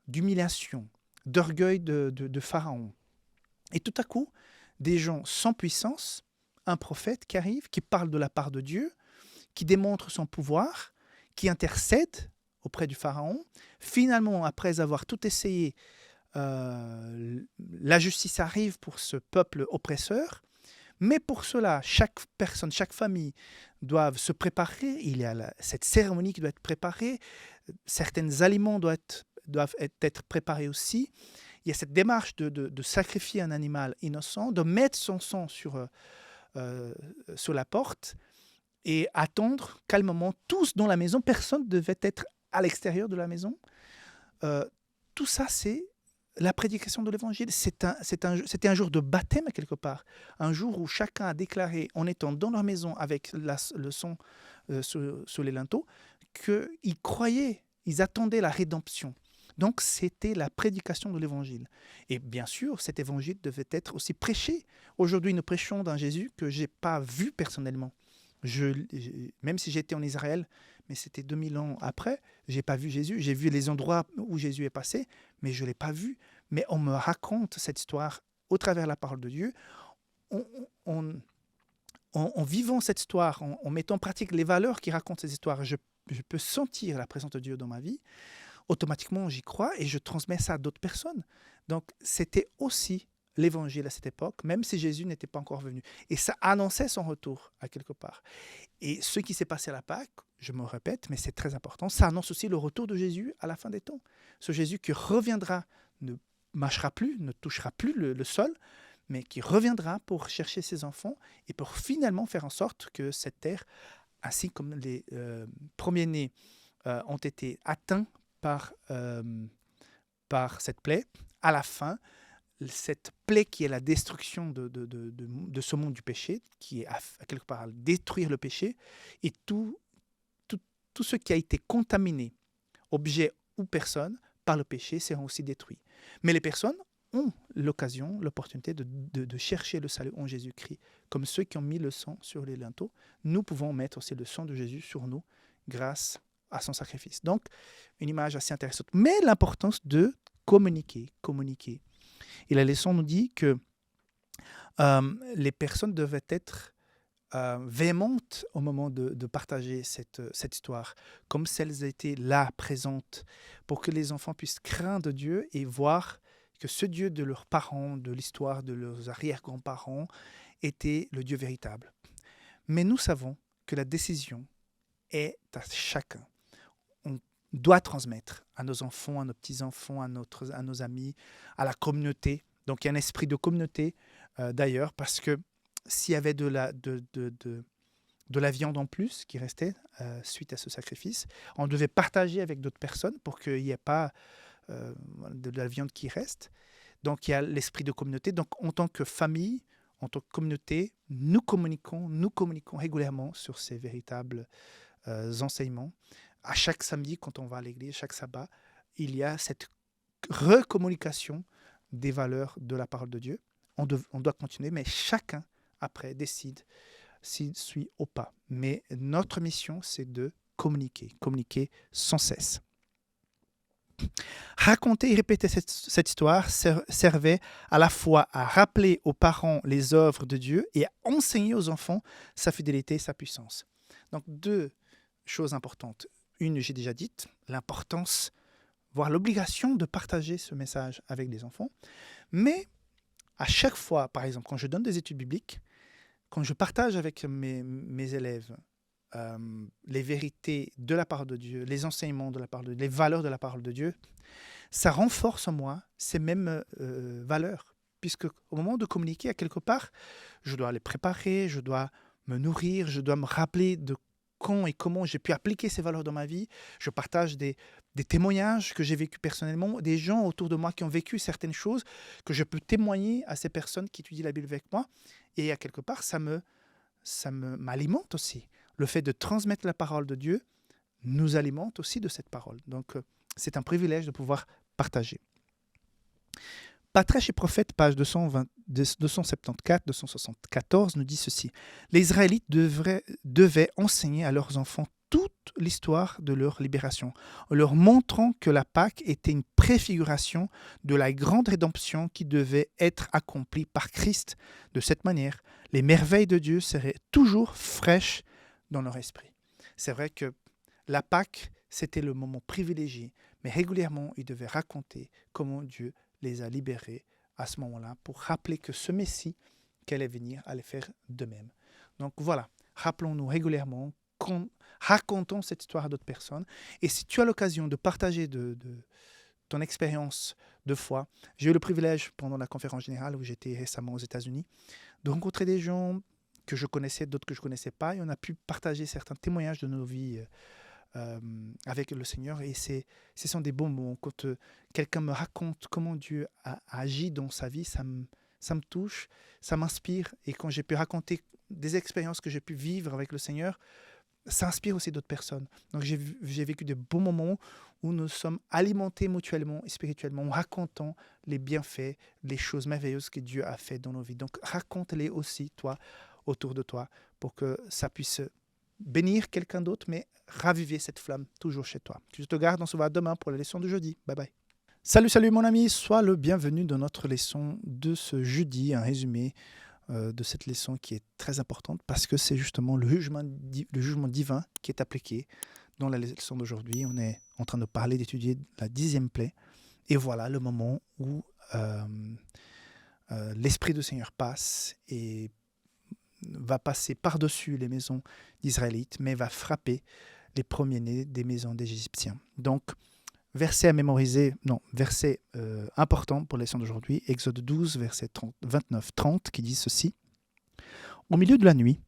d'humiliation, d'orgueil de Pharaon. Et tout à coup, des gens sans puissance, un prophète qui arrive, qui parle de la part de Dieu, qui démontre son pouvoir, qui intercède auprès du Pharaon. Finalement, après avoir tout essayé, la justice arrive pour ce peuple oppresseur, mais pour cela, chaque personne, chaque famille doivent se préparer. Il y a cette cérémonie qui doit être préparée. Certains aliments doivent être préparés aussi. Il y a cette démarche de sacrifier un animal innocent, de mettre son sang sur la porte et attendre calmement, tous dans la maison. Personne ne devait être à l'extérieur de la maison. Tout ça, c'est la prédication de l'Évangile. C'était un jour de baptême, quelque part. Un jour où chacun a déclaré, en étant dans leur maison avec le sang sous les linteaux, qu'ils croyaient, ils attendaient la rédemption. Donc, c'était la prédication de l'évangile. Et bien sûr, cet évangile devait être aussi prêché. Aujourd'hui, nous prêchons d'un Jésus que je n'ai pas vu personnellement. Même si j'étais en Israël, mais c'était 2000 ans après, je n'ai pas vu Jésus. J'ai vu les endroits où Jésus est passé, mais je ne l'ai pas vu. Mais on me raconte cette histoire au travers de la parole de Dieu. On, on- en vivant cette histoire, en mettant en pratique les valeurs qui racontent ces histoires, je peux sentir la présence de Dieu dans ma vie. Automatiquement, j'y crois et je transmets ça à d'autres personnes. Donc, c'était aussi l'évangile à cette époque, même si Jésus n'était pas encore venu. Et ça annonçait son retour, à quelque part. Et ce qui s'est passé à la Pâque, je me répète, mais c'est très important, ça annonce aussi le retour de Jésus à la fin des temps. Ce Jésus qui reviendra, ne mâchera plus, ne touchera plus le sol, mais qui reviendra pour chercher ses enfants et pour finalement faire en sorte que cette terre, ainsi comme les premiers-nés ont été atteints par cette plaie, à la fin, cette plaie qui est la destruction de ce monde du péché, qui est à quelque part à détruire le péché, et tout ce qui a été contaminé, objet ou personne, par le péché, seront aussi détruits. Mais les personnes ont l'occasion, l'opportunité de chercher le salut en Jésus-Christ. Comme ceux qui ont mis le sang sur les linteaux, nous pouvons mettre aussi le sang de Jésus sur nous grâce à son sacrifice. Donc, une image assez intéressante. Mais l'importance de communiquer. Et la leçon nous dit que les personnes devaient être véhémentes au moment de partager cette histoire, comme si elles étaient là, présentes, pour que les enfants puissent craindre Dieu et voir que ce Dieu de leurs parents, de l'histoire de leurs arrière-grands-parents, était le Dieu véritable. Mais nous savons que la décision est à chacun. On doit transmettre à nos enfants, à nos petits-enfants, à nos amis, à la communauté. Donc il y a un esprit de communauté d'ailleurs, parce que s'il y avait de la viande en plus qui restait suite à ce sacrifice, on devait partager avec d'autres personnes pour qu'il n'y ait pas de la viande qui reste. Donc il y a l'esprit de communauté. Donc en tant que famille, en tant que communauté, nous communiquons régulièrement sur ces véritables enseignements. À chaque samedi, quand on va à l'église, chaque sabbat, il y a cette recommunication des valeurs de la parole de Dieu. On doit continuer, mais chacun, après, décide s'il suit ou pas. Mais notre mission, c'est de communiquer sans cesse. Raconter et répéter cette histoire servait à la fois à rappeler aux parents les œuvres de Dieu et à enseigner aux enfants sa fidélité et sa puissance. Donc, deux choses importantes. Une, j'ai déjà dite, l'importance, voire l'obligation de partager ce message avec les enfants. Mais à chaque fois, par exemple, quand je donne des études bibliques, quand je partage avec mes élèves les vérités de la parole de Dieu, les enseignements de la parole de Dieu, les valeurs de la parole de Dieu, ça renforce en moi ces mêmes valeurs. Puisque au moment de communiquer, à quelque part, je dois les préparer, je dois me nourrir, je dois me rappeler de quand et comment j'ai pu appliquer ces valeurs dans ma vie. Je partage des témoignages que j'ai vécus personnellement, des gens autour de moi qui ont vécu certaines choses, que je peux témoigner à ces personnes qui étudient la Bible avec moi. Et à quelque part, ça m'alimente aussi. Le fait de transmettre la parole de Dieu nous alimente aussi de cette parole. Donc, c'est un privilège de pouvoir partager. Patriarches et prophètes, page 274-274, nous dit ceci. Les Israélites devaient enseigner à leurs enfants toute l'histoire de leur libération, en leur montrant que la Pâque était une préfiguration de la grande rédemption qui devait être accomplie par Christ. De cette manière, les merveilles de Dieu seraient toujours fraîches dans leur esprit. C'est vrai que la Pâque, c'était le moment privilégié, mais régulièrement, ils devaient raconter comment Dieu les a libérés à ce moment-là pour rappeler que ce Messie qui allait venir allait faire de même. Donc voilà, rappelons-nous régulièrement, racontons cette histoire à d'autres personnes. Et si tu as l'occasion de partager de ton expérience de foi, j'ai eu le privilège pendant la conférence générale où j'étais récemment aux États-Unis de rencontrer des gens que je connaissais, d'autres que je ne connaissais pas, et on a pu partager certains témoignages de nos vies avec le Seigneur, et ce sont des bons moments. Quand quelqu'un me raconte comment Dieu a agi dans sa vie, ça me touche, ça m'inspire, et quand j'ai pu raconter des expériences que j'ai pu vivre avec le Seigneur, ça inspire aussi d'autres personnes. Donc j'ai vécu de bons moments où nous sommes alimentés mutuellement et spirituellement en racontant les bienfaits, les choses merveilleuses que Dieu a fait dans nos vies. Donc raconte-les aussi, toi, autour de toi, pour que ça puisse bénir quelqu'un d'autre, mais raviver cette flamme toujours chez toi. Je te garde, on se voit demain pour la leçon de jeudi. Bye bye. Salut mon ami, sois le bienvenu dans notre leçon de ce jeudi, un résumé de cette leçon qui est très importante parce que c'est justement le jugement divin qui est appliqué dans la leçon d'aujourd'hui. On est en train de parler, d'étudier la 10e plaie et voilà le moment où l'Esprit du Seigneur passe et va passer par-dessus les maisons d'Israélites, mais va frapper les premiers-nés des maisons des Égyptiens. Donc, verset à mémoriser, verset important pour la leçon d'aujourd'hui, Exode 12, verset 29-30, qui dit ceci. « Au milieu de la nuit,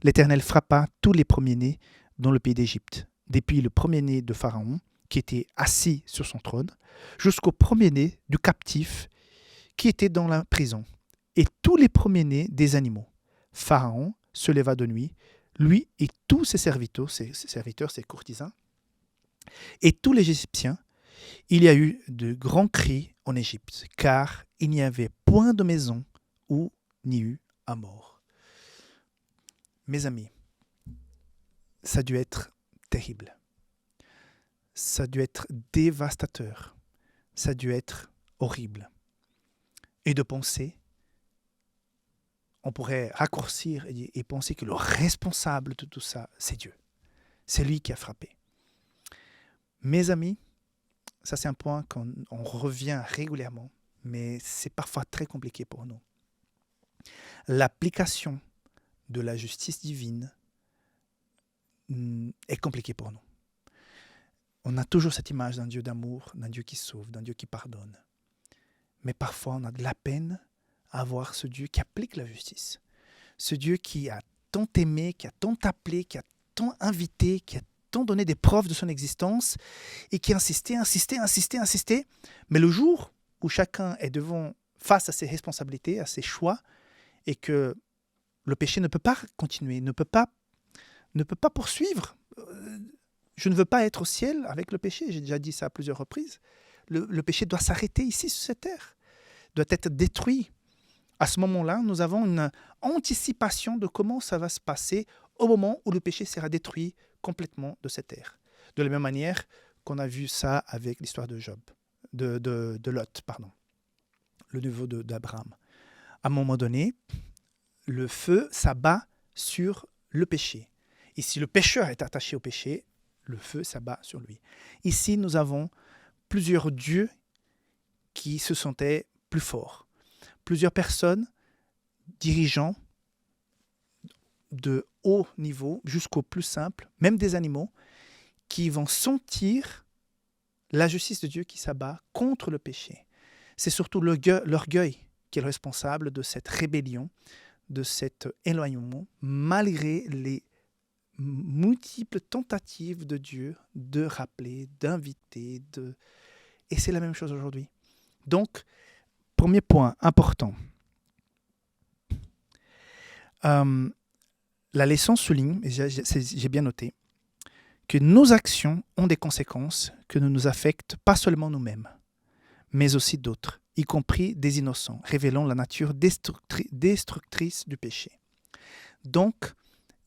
l'Éternel frappa tous les premiers-nés dans le pays d'Égypte, depuis le premier-né de Pharaon, qui était assis sur son trône, jusqu'au premier-né du captif qui était dans la prison, et tous les premiers-nés des animaux. Pharaon se leva de nuit, lui et tous ses serviteurs, ses courtisans, et tous les Égyptiens. Il y a eu de grands cris en Égypte, car il n'y avait point de maison où n'y eut à mort. » Mes amis, ça a dû être terrible. Ça a dû être dévastateur. Ça a dû être horrible. Et de penser, on pourrait raccourcir et penser que le responsable de tout ça, c'est Dieu. C'est lui qui a frappé. Mes amis, ça c'est un point qu'on revient régulièrement, mais c'est parfois très compliqué pour nous. L'application de la justice divine est compliquée pour nous. On a toujours cette image d'un Dieu d'amour, d'un Dieu qui sauve, d'un Dieu qui pardonne. Mais parfois on a de la peine à voir ce Dieu qui applique la justice. Ce Dieu qui a tant aimé, qui a tant appelé, qui a tant invité, qui a tant donné des preuves de son existence et qui a insisté. Mais le jour où chacun est face à ses responsabilités, à ses choix, et que le péché ne peut pas continuer, ne peut pas poursuivre. Je ne veux pas être au ciel avec le péché, j'ai déjà dit ça à plusieurs reprises. Le péché doit s'arrêter ici sur cette terre, doit être détruit. À ce moment-là, nous avons une anticipation de comment ça va se passer au moment où le péché sera détruit complètement de cette terre. De la même manière qu'on a vu ça avec l'histoire de Job, de Lot, le neveu d'Abraham. À un moment donné, le feu s'abat sur le péché. Et si le pécheur est attaché au péché, le feu s'abat sur lui. Ici, nous avons plusieurs dieux qui se sentaient plus forts. Plusieurs personnes, dirigeants de haut niveau jusqu'au plus simple, même des animaux, qui vont sentir la justice de Dieu qui s'abat contre le péché. C'est surtout l'orgueil qui est le responsable de cette rébellion, de cet éloignement, malgré les multiples tentatives de Dieu de rappeler, d'inviter. Et c'est la même chose aujourd'hui. Donc, premier point important. La leçon souligne, et j'ai bien noté, que nos actions ont des conséquences que nous affectent pas seulement nous-mêmes, mais aussi d'autres, y compris des innocents, révélant la nature destructrice du péché. Donc,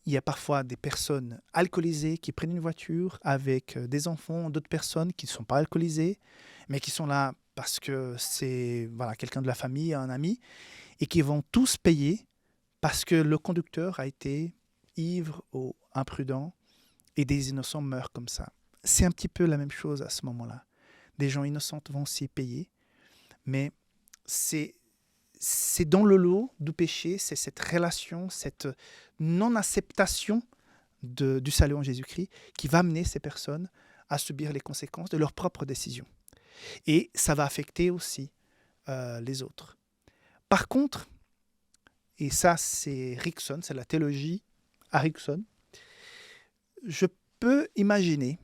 il y a parfois des personnes alcoolisées qui prennent une voiture avec des enfants, d'autres personnes qui ne sont pas alcoolisées, mais qui sont là parce que c'est quelqu'un de la famille, un ami, et qui vont tous payer parce que le conducteur a été ivre ou imprudent et des innocents meurent comme ça. C'est un petit peu la même chose à ce moment-là. Des gens innocents vont s'y payer, mais c'est dans le lot du péché, c'est cette relation, cette non-acceptation du salut en Jésus-Christ qui va amener ces personnes à subir les conséquences de leurs propres décisions. Et ça va affecter aussi les autres. Par contre, et ça c'est Rickson, c'est la théologie à Rickson, je peux imaginer,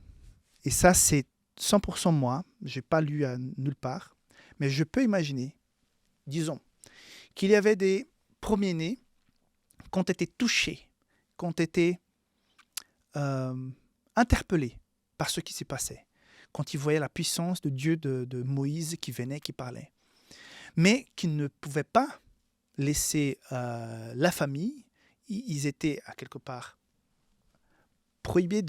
et ça c'est 100% moi, je n'ai pas lu à nulle part, mais je peux imaginer, disons, qu'il y avait des premiers-nés qui ont été touchés, qui ont été interpellés par ce qui s'est passé, quand il voyait la puissance de Dieu de Moïse qui venait, qui parlait. Mais qui ne pouvait pas laisser la famille. Ils étaient à quelque part prohibés,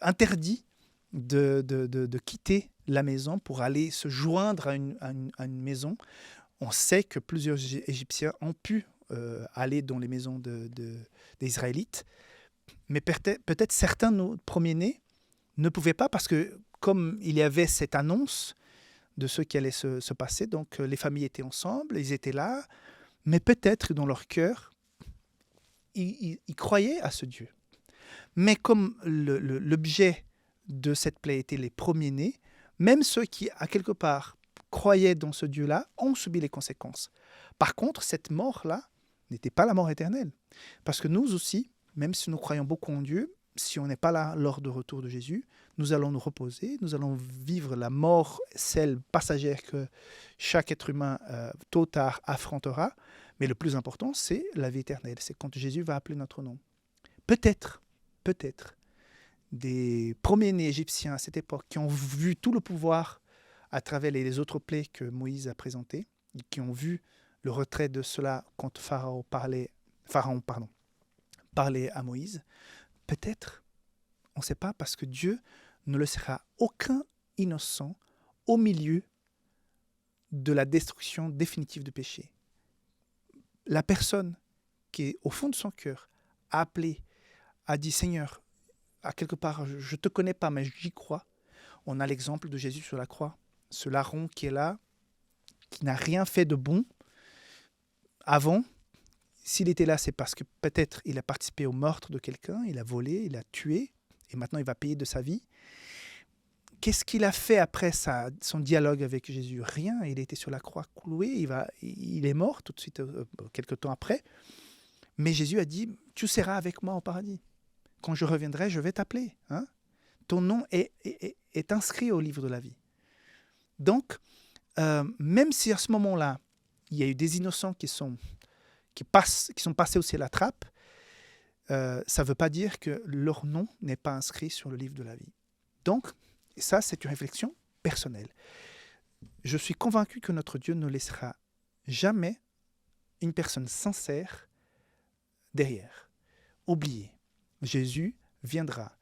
interdits de quitter la maison pour aller se joindre à une maison. On sait que plusieurs Égyptiens ont pu aller dans les maisons des Israélites, mais peut-être certains premiers-nés ne pouvaient pas parce que comme il y avait cette annonce de ce qui allait se passer, donc les familles étaient ensemble, ils étaient là, mais peut-être dans leur cœur, ils croyaient à ce Dieu. Mais comme l'objet de cette plaie était les premiers-nés, même ceux qui, à quelque part, croyaient dans ce Dieu-là, ont subi les conséquences. Par contre, cette mort-là n'était pas la mort éternelle. Parce que nous aussi, même si nous croyons beaucoup en Dieu, si on n'est pas là lors du retour de Jésus, nous allons nous reposer, nous allons vivre la mort, celle passagère que chaque être humain, tôt ou tard, affrontera. Mais le plus important, c'est la vie éternelle. C'est quand Jésus va appeler notre nom. Peut-être, des premiers-nés égyptiens à cette époque qui ont vu tout le pouvoir à travers les autres plaies que Moïse a présentées, qui ont vu le retrait de cela quand Pharaon parlait à Moïse, peut-être, on ne sait pas, parce que Dieu ne laissera aucun innocent au milieu de la destruction définitive du péché. La personne qui est au fond de son cœur a appelé, a dit Seigneur, à quelque part, je ne te connais pas, mais j'y crois. On a l'exemple de Jésus sur la croix. Ce larron qui est là, qui n'a rien fait de bon avant. S'il était là, c'est parce que peut-être il a participé au meurtre de quelqu'un, il a volé, il a tué, et maintenant il va payer de sa vie. Qu'est-ce qu'il a fait après son dialogue avec Jésus? Rien, il était sur la croix cloué, il est mort tout de suite, quelques temps après. Mais Jésus a dit, tu seras avec moi au paradis. Quand je reviendrai, je vais t'appeler. Hein? Ton nom est inscrit au livre de la vie. Donc, même si à ce moment-là, il y a eu des innocents qui sont passés aussi à la trappe, ça ne veut pas dire que leur nom n'est pas inscrit sur le livre de la vie. Donc, ça, c'est une réflexion personnelle. Je suis convaincu que notre Dieu ne laissera jamais une personne sincère derrière. Oubliez, Jésus viendra.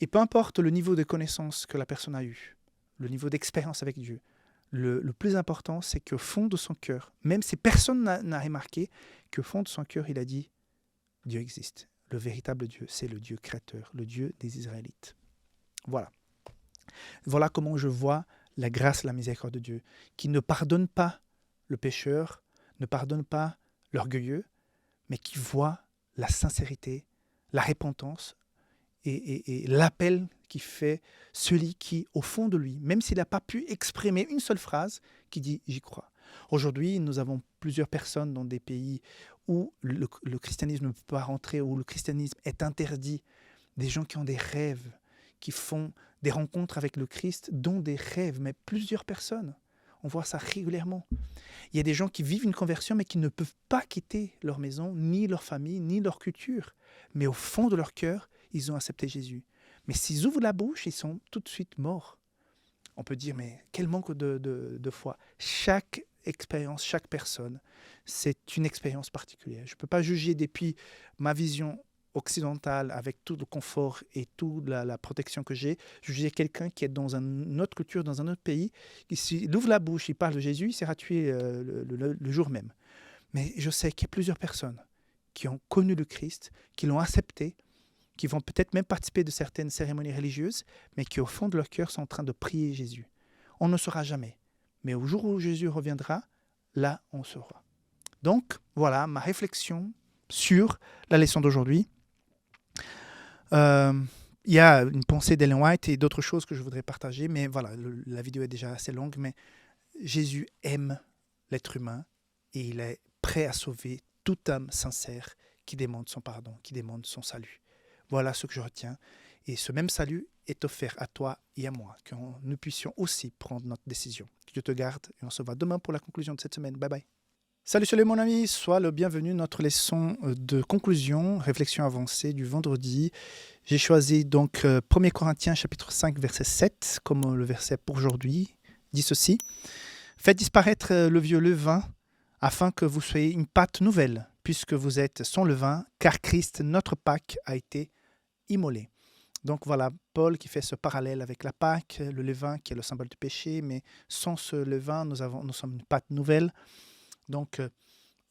Et peu importe le niveau de connaissance que la personne a eu, le niveau d'expérience avec Dieu, le plus important, c'est qu'au fond de son cœur, même si personne n'a remarqué, qu'au fond de son cœur, il a dit, Dieu existe. Le véritable Dieu, c'est le Dieu créateur, le Dieu des Israélites. Voilà. Voilà comment je vois la grâce et la miséricorde de Dieu, qui ne pardonne pas le pécheur, ne pardonne pas l'orgueilleux, mais qui voit la sincérité, la repentance et l'appel qui fait celui qui, au fond de lui, même s'il n'a pas pu exprimer une seule phrase, qui dit « j'y crois ». Aujourd'hui, nous avons plusieurs personnes dans des pays où le christianisme ne peut pas rentrer, où le christianisme est interdit, des gens qui ont des rêves, qui font des rencontres avec le Christ, dont des rêves, mais plusieurs personnes. On voit ça régulièrement. Il y a des gens qui vivent une conversion, mais qui ne peuvent pas quitter leur maison, ni leur famille, ni leur culture. Mais au fond de leur cœur, ils ont accepté Jésus. Mais s'ils ouvrent la bouche, ils sont tout de suite morts. On peut dire, mais quel manque de foi. Chaque expérience, chaque personne, c'est une expérience particulière. Je ne peux pas juger depuis ma vision occidentale, avec tout le confort et toute la protection que j'ai, juger quelqu'un qui est dans une autre culture, dans un autre pays, il ouvre la bouche, il parle de Jésus, il sera tué le jour même. Mais je sais qu'il y a plusieurs personnes qui ont connu le Christ, qui l'ont accepté, qui vont peut-être même participer de certaines cérémonies religieuses, mais qui au fond de leur cœur sont en train de prier Jésus. On ne saura jamais. Mais au jour où Jésus reviendra, là on saura. Donc voilà ma réflexion sur la leçon d'aujourd'hui. Il y a une pensée d'Ellen White et d'autres choses que je voudrais partager, mais voilà, la vidéo est déjà assez longue, mais Jésus aime l'être humain et il est prêt à sauver toute âme sincère qui demande son pardon, qui demande son salut. Voilà ce que je retiens. Et ce même salut est offert à toi et à moi, que nous puissions aussi prendre notre décision. Que Dieu te garde et on se voit demain pour la conclusion de cette semaine. Bye bye. Salut mon ami, sois le bienvenu à notre leçon de conclusion, réflexion avancée du vendredi. J'ai choisi donc 1 Corinthiens chapitre 5 verset 7 comme le verset pour aujourd'hui. Dit ceci: Faites disparaître le vieux levain afin que vous soyez une pâte nouvelle, puisque vous êtes sans levain, car Christ, notre Pâque, a été immolé. Donc voilà, Paul qui fait ce parallèle avec la Pâque, le levain qui est le symbole du péché, mais sans ce levain, nous sommes une pâte nouvelle. Donc,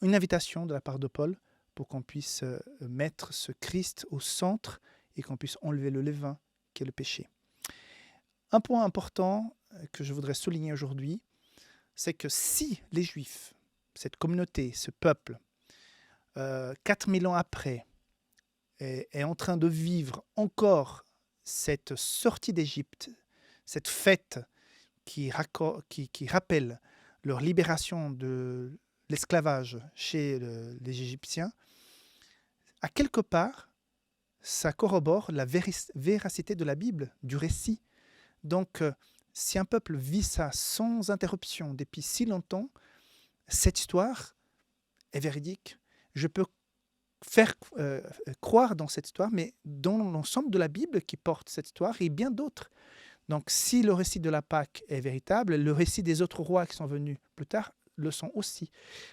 une invitation de la part de Paul pour qu'on puisse mettre ce Christ au centre et qu'on puisse enlever le levain qui est le péché. Un point important que je voudrais souligner aujourd'hui, c'est que si les Juifs, cette communauté, ce peuple, 4000 ans après, est en train de vivre encore cette sortie d'Égypte, cette fête qui rappelle leur libération de l'esclavage chez les Égyptiens, à quelque part, ça corrobore la véracité de la Bible, du récit. Donc, si un peuple vit ça sans interruption depuis si longtemps, cette histoire est véridique. Je peux faire croire dans cette histoire, mais dans l'ensemble de la Bible qui porte cette histoire et bien d'autres. Donc, si le récit de la Pâque est véritable, le récit des autres rois qui sont venus plus tard le sont aussi.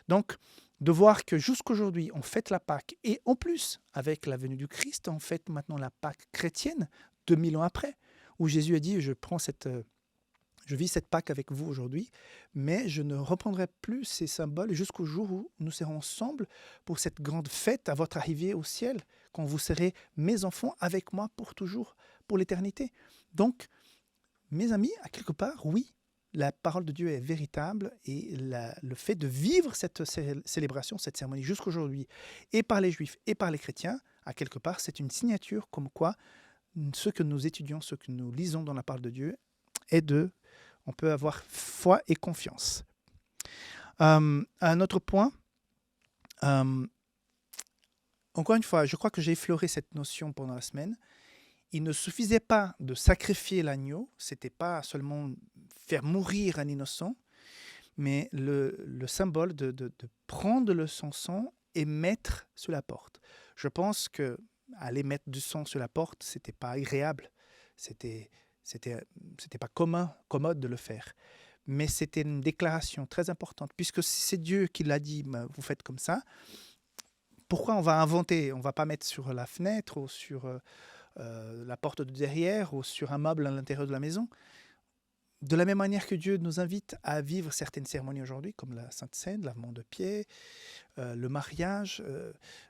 Donc, de voir que jusqu'aujourd'hui, on fête la Pâque, et en plus, avec la venue du Christ, on fête maintenant la Pâque chrétienne, 2000 ans après, où Jésus a dit, je vis cette Pâque avec vous aujourd'hui, mais je ne reprendrai plus ces symboles jusqu'au jour où nous serons ensemble pour cette grande fête à votre arrivée au ciel, quand vous serez mes enfants avec moi pour toujours, pour l'éternité. Donc, mes amis, à quelque part, oui, la parole de Dieu est véritable et le fait de vivre cette célébration, cette cérémonie jusqu'aujourd'hui, et par les Juifs et par les chrétiens, à quelque part, c'est une signature comme quoi ce que nous étudions, ce que nous lisons dans la parole de Dieu, on peut avoir foi et confiance. Un autre point, encore une fois, je crois que j'ai effleuré cette notion pendant la semaine. Il ne suffisait pas de sacrifier l'agneau, c'était pas seulement faire mourir un innocent, mais le symbole de prendre son sang et mettre sur la porte. Je pense que aller mettre du sang sur la porte, c'était pas agréable, c'était pas commode de le faire. Mais c'était une déclaration très importante, puisque si c'est Dieu qui l'a dit, vous faites comme ça, pourquoi on va inventer? On va pas mettre sur la fenêtre ou sur la porte de derrière ou sur un meuble à l'intérieur de la maison. De la même manière que Dieu nous invite à vivre certaines cérémonies aujourd'hui, comme la Sainte Seine, lavement de pieds, le mariage,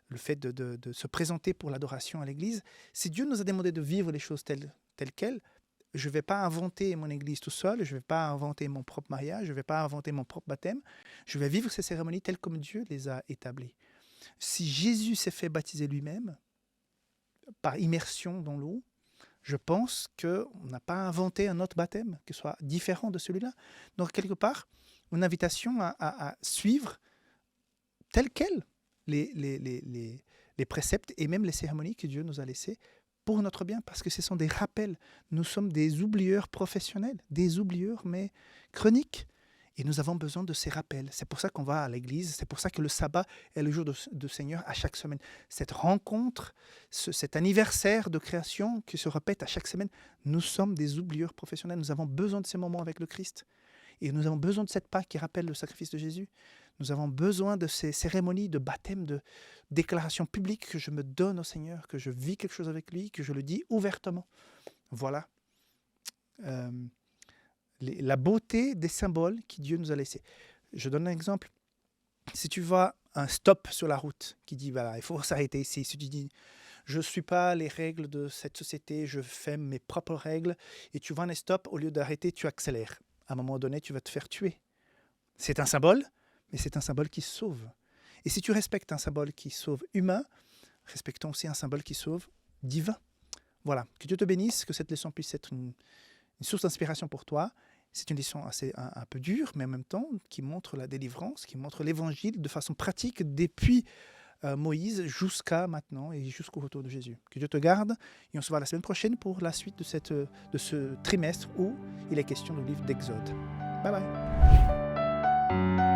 le fait de se présenter pour l'adoration à l'église, si Dieu nous a demandé de vivre les choses telles quelles, je ne vais pas inventer mon église tout seul, je ne vais pas inventer mon propre mariage, je ne vais pas inventer mon propre baptême, je vais vivre ces cérémonies telles comme Dieu les a établies. Si Jésus s'est fait baptiser lui-même, par immersion dans l'eau, je pense qu'on n'a pas inventé un autre baptême qui soit différent de celui-là. Donc, quelque part, une invitation à suivre tels quels les préceptes et même les cérémonies que Dieu nous a laissées pour notre bien, parce que ce sont des rappels. Nous sommes des oublieurs professionnels, des oublieurs, mais chroniques. Et nous avons besoin de ces rappels. C'est pour ça qu'on va à l'église, c'est pour ça que le sabbat est le jour de Seigneur à chaque semaine. Cette rencontre, cet anniversaire de création qui se répète à chaque semaine, nous sommes des oublieurs professionnels. Nous avons besoin de ces moments avec le Christ. Et nous avons besoin de cette Pâque qui rappelle le sacrifice de Jésus. Nous avons besoin de ces cérémonies de baptême, de déclaration publique que je me donne au Seigneur, que je vis quelque chose avec lui, que je le dis ouvertement. Voilà. La beauté des symboles que Dieu nous a laissés. Je donne un exemple. Si tu vois un stop sur la route qui dit, voilà, il faut s'arrêter ici. Si tu dis, je ne suis pas les règles de cette société, je fais mes propres règles, et tu vois un stop, au lieu d'arrêter, tu accélères. À un moment donné, tu vas te faire tuer. C'est un symbole, mais c'est un symbole qui sauve. Et si tu respectes un symbole qui sauve humain, respectons aussi un symbole qui sauve divin. Voilà, que Dieu te bénisse, que cette leçon puisse être une source d'inspiration pour toi. C'est une leçon un peu dure, mais en même temps qui montre la délivrance, qui montre l'évangile de façon pratique depuis Moïse jusqu'à maintenant et jusqu'au retour de Jésus. Que Dieu te garde et on se voit la semaine prochaine pour la suite de ce trimestre où il est question du livre d'Exode. Bye bye.